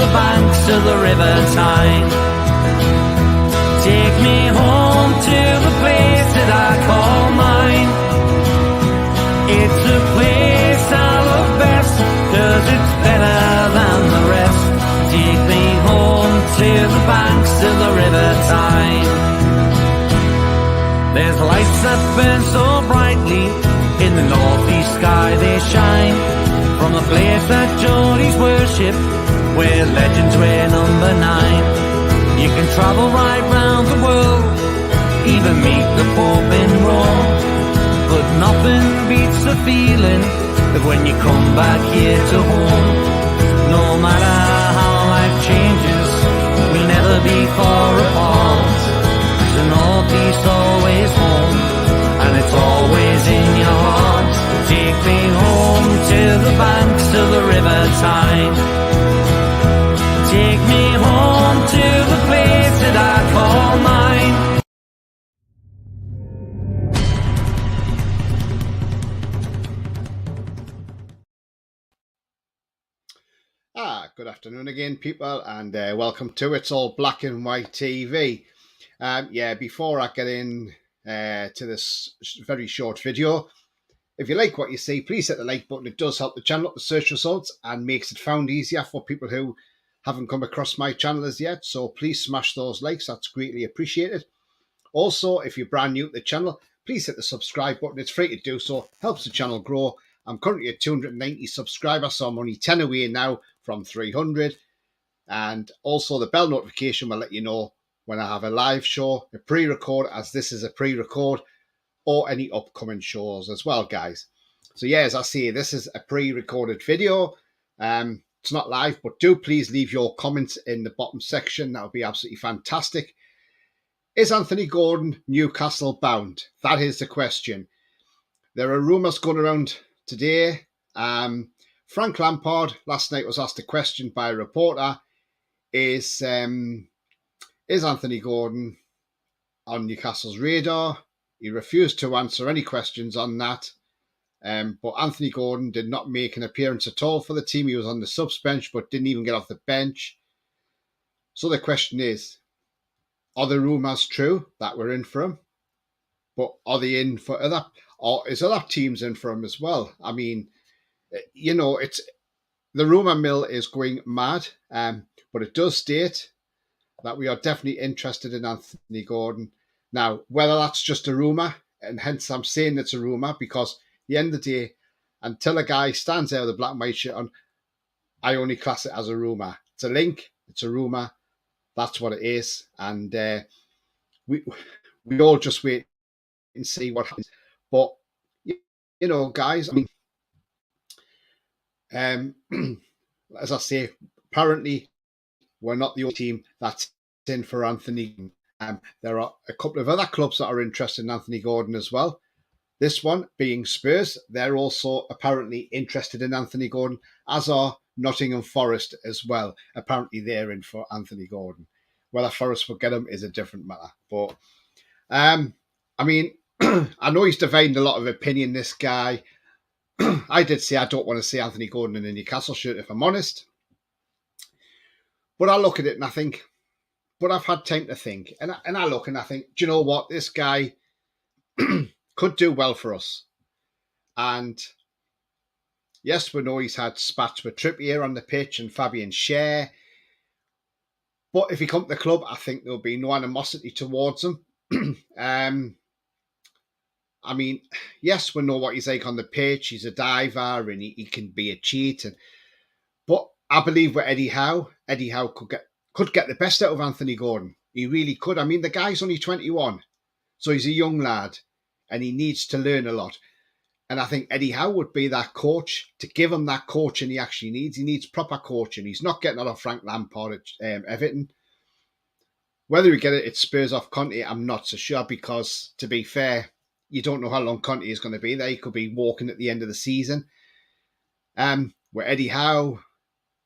the banks of the River Tyne. Take me home to the place that I call mine. It's a place I love best, 'cause it's better than the rest. Take me home to the banks of the River Tyne. There's lights that burn so brightly, in the northeast sky they shine. From the place that Geordies worship, where legends wear number 9. You can travel right round the world, even meet the Pope in Rome. But nothing beats the feeling of when you come back here to home. No matter how life changes, we'll never be far apart. The northeast always home, and it's always in your heart. Take me home to the banks of the River Tyne. Take me home to the place that I call mine. Good afternoon again, people, and welcome to It's All Black and White TV. Before I get in to this very short video, if you like what you see, please hit the like button. It does help the channel up the search results and makes it found easier for people who haven't come across my channel as yet. So please smash those likes. That's greatly appreciated. Also, if you're brand new to the channel, please hit the subscribe button. It's free to do so. Helps the channel grow. I'm currently at 290 subscribers, so I'm only 10 away now from 300. And also the bell notification will let you know when I have a live show, a pre-record, as this is a pre-record, or any upcoming shows as well, guys. So yeah, as I say, this is a pre-recorded video. It's not live, but do please leave your comments in the bottom section. That would be absolutely fantastic. Is Anthony Gordon Newcastle bound? That is the question. There are rumours going around today. Frank Lampard last night was asked a question by a reporter. Is Anthony Gordon on Newcastle's radar? He refused to answer any questions on that. But Anthony Gordon did not make an appearance at all for the team. He was on the subs bench, but didn't even get off the bench. So the question is, are the rumours true that we're in for him? But are they in for other, or is other teams in for him as well? I mean, you know, it's the rumour mill is going mad, but it does state that we are definitely interested in Anthony Gordon. Now, whether that's just a rumour, and hence I'm saying it's a rumour, because at the end of the day, until a guy stands there with a black and white shirt on, I only class it as a rumour. It's a link, it's a rumour, that's what it is. And we all just wait and see what happens. But, you know, guys, I mean, as I say, apparently we're not the only team that's in for Anthony. There are a couple of other clubs that are interested in Anthony Gordon as well. This one being Spurs. They're also apparently interested in Anthony Gordon, as are Nottingham Forest as well. Apparently they're in for Anthony Gordon. Whether Forest will get him is a different matter. But, I mean, I know he's dividing a lot of opinion, this guy. I did say I don't want to see Anthony Gordon in a Newcastle shirt, if I'm honest. But I look at it and I think, but I've had time to think. And I look and I think, do you know what? This guy could do well for us. And yes, we know he's had spats with Trippier on the pitch and Fabian Schär. But if he comes to the club, I think there'll be no animosity towards him. I mean, yes, we know what he's like on the pitch. He's a diver and he can be a cheat. But I believe with Eddie Howe could get the best out of Anthony Gordon. He really could. I mean, the guy's only 21, so he's a young lad and he needs to learn a lot. And I think Eddie Howe would be that coach to give him that coaching he actually needs. He needs proper coaching. He's not getting out of Frank Lampard at Everton. Whether we get it at Spurs off Conte, I'm not so sure, because, to be fair, you don't know how long Conte is going to be there. He could be walking at the end of the season. Where Eddie Howe,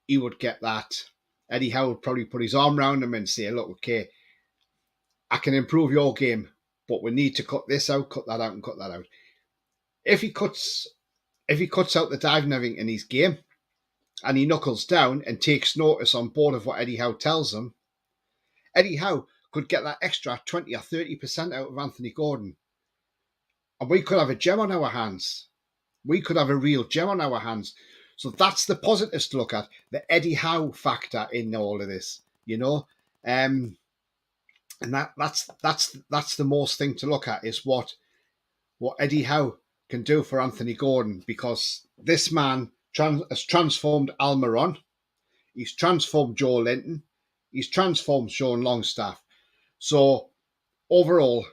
he would get that. Eddie Howe would probably put his arm around him and say, look, okay, I can improve your game, but we need to cut this out, cut that out, and cut that out. If he cuts out the diving and everything in his game, and he knuckles down and takes notice on board of what Eddie Howe tells him, Eddie Howe could get that extra 20 or 30% out of Anthony Gordon. And we could have a gem on our hands. We could have a real gem on our hands. So that's the positives to look at. The Eddie Howe factor in all of this, you know. And that's the most thing to look at is what Eddie Howe can do for Anthony Gordon, because this man has transformed Almiron. He's transformed Joe Linton. He's transformed Sean Longstaff. So overall,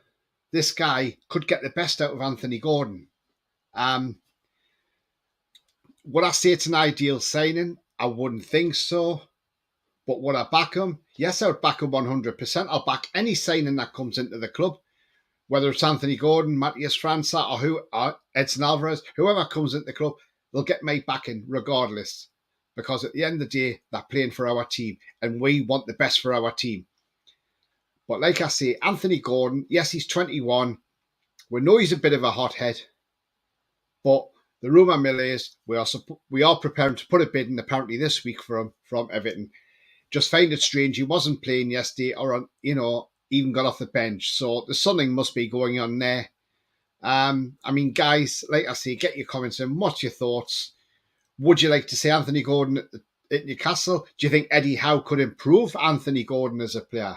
this guy could get the best out of Anthony Gordon. Would I say it's an ideal signing? I wouldn't think so. But would I back him? Yes, I would back him 100%. I'll back any signing that comes into the club, whether it's Anthony Gordon, Matthias França, or Edson Alvarez, whoever comes into the club, they'll get my backing regardless. Because at the end of the day, they're playing for our team, and we want the best for our team. But like I say, Anthony Gordon, yes, he's 21. We know he's a bit of a hothead, but the rumour mill is we are preparing to put a bid in apparently this week for him from Everton. Just find it strange he wasn't playing yesterday, or even got off the bench. So there's something must be going on there. I mean, guys, like I say, get your comments in. What's your thoughts? Would you like to see Anthony Gordon at Newcastle? Do you think Eddie Howe could improve Anthony Gordon as a player?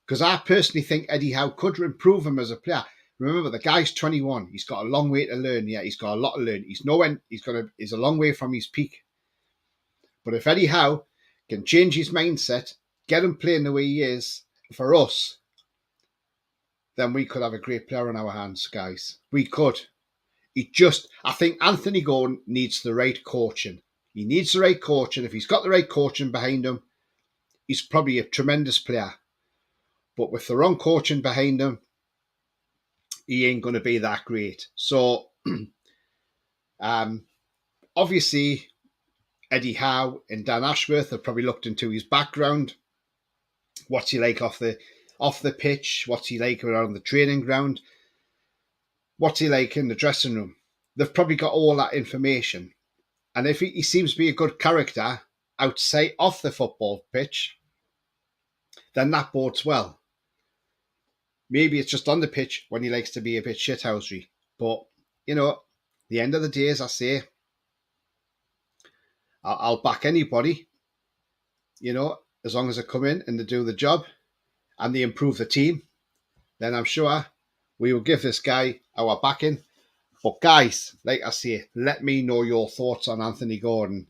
Because I personally think Eddie Howe could improve him as a player. Remember, the guy's 21. He's got a long way to learn. Yeah, he's got a lot to learn. He's a long way from his peak. But if Eddie Howe can change his mindset, get him playing the way he is for us, then we could have a great player on our hands, guys. We could. I think Anthony Gordon needs the right coaching. He needs the right coaching. If he's got the right coaching behind him, he's probably a tremendous player. But with the wrong coaching behind him, he ain't going to be that great. So, obviously, Eddie Howe and Dan Ashworth have probably looked into his background. What's he like off the pitch? What's he like around the training ground? What's he like in the dressing room? They've probably got all that information. And if he seems to be a good character outside off the football pitch, then that bodes well. Maybe it's just on the pitch when he likes to be a bit shithousery. But, the end of the day, as I say, I'll back anybody, as long as they come in and they do the job and they improve the team, then I'm sure we will give this guy our backing. But guys, like I say, let me know your thoughts on Anthony Gordon.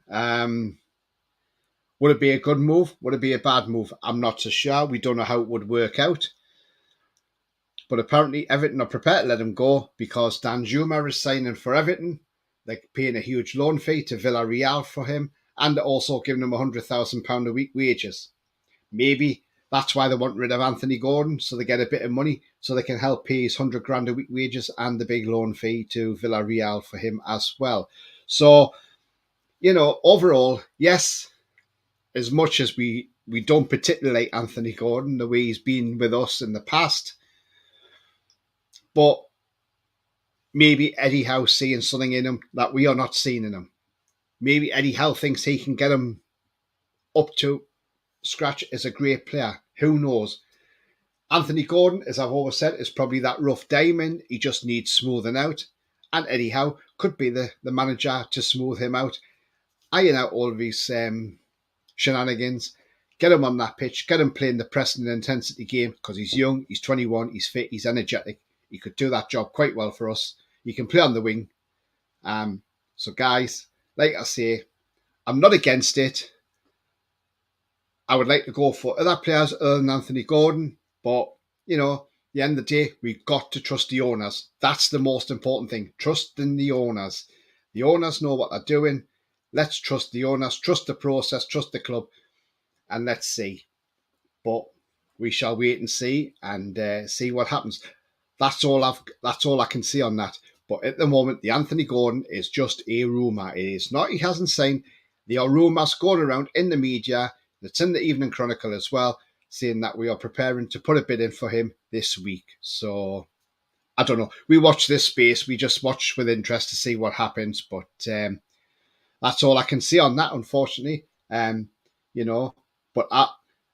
Would it be a good move? Would it be a bad move? I'm not so sure. We don't know how it would work out. But apparently Everton are prepared to let him go because Dan Juma is signing for Everton. They're paying a huge loan fee to Villarreal for him, and also giving him £100,000 a week wages. Maybe that's why they want rid of Anthony Gordon, so they get a bit of money, so they can help pay his £100,000 a week wages and the big loan fee to Villarreal for him as well. So, overall, yes, as much as we don't particularly like Anthony Gordon, the way he's been with us in the past, but maybe Eddie Howe seeing something in him that we are not seeing in him. Maybe Eddie Howe thinks he can get him up to scratch as a great player. Who knows? Anthony Gordon, as I've always said, is probably that rough diamond. He just needs smoothing out. And Eddie Howe could be the manager to smooth him out, iron out all of his shenanigans, get him on that pitch, get him playing the pressing and intensity game, because he's young, he's 21, he's fit, he's energetic. He could do that job quite well for us. He can play on the wing. So guys, like I say, I'm not against it. I would like to go for other players other than Anthony Gordon, but, at the end of the day, we've got to trust the owners. That's the most important thing, trusting the owners. The owners know what they're doing. Let's trust the owners, trust the process, trust the club, and let's see. But we shall wait and see what happens. That's all I can see on that. But at the moment, the Anthony Gordon is just a rumour. It is not. He hasn't signed. There are rumours going around in the media. It's in the Evening Chronicle as well, saying that we are preparing to put a bid in for him this week. So, I don't know. We watch this space. We just watch with interest to see what happens. But that's all I can say on that, unfortunately. You know, but at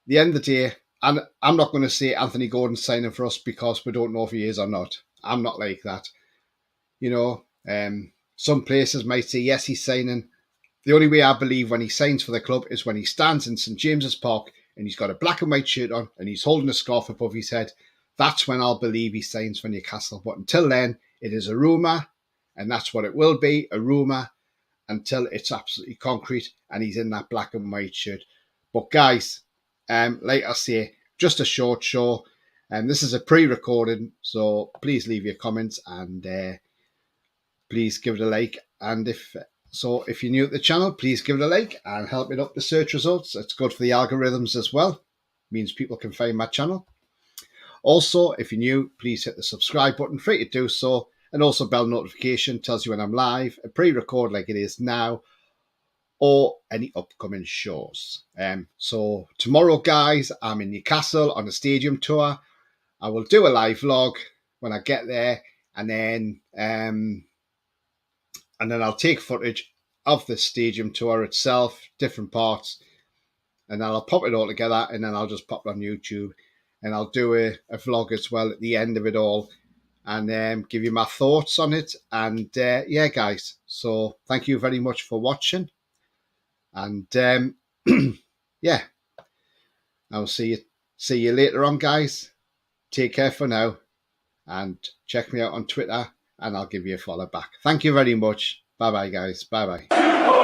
the end of the day, and I'm not going to say Anthony Gordon's signing for us because we don't know if he is or not. I'm not like that. You know, some places might say yes, he's signing. The only way I believe when he signs for the club is when he stands in St James's Park and he's got a black and white shirt on and he's holding a scarf above his head. That's when I'll believe he signs for Newcastle. But until then, it is a rumour, and that's what it will be, a rumour, until it's absolutely concrete and he's in that black and white shirt. But guys, like I say, just a short show. And this is a pre-recording, so please leave your comments and please give it a like. And if you're new to the channel, please give it a like and help it up the search results. It's good for the algorithms as well. It means people can find my channel. Also, if you're new, please hit the subscribe button, free to do so. And also bell notification tells you when I'm live, a pre-record like it is now, or any upcoming shows. So tomorrow, guys, I'm in Newcastle on a stadium tour. I will do a live vlog when I get there, and then I'll take footage of the stadium tour itself, different parts, and then I'll pop it all together, and then I'll just pop it on YouTube, and I'll do a vlog as well at the end of it all, and give you my thoughts on it. And yeah, guys, so thank you very much for watching, and yeah, I'll see you later on, guys. Take care for now, and check me out on Twitter, and I'll give you a follow back. Thank you very much. Bye bye, guys. Bye bye.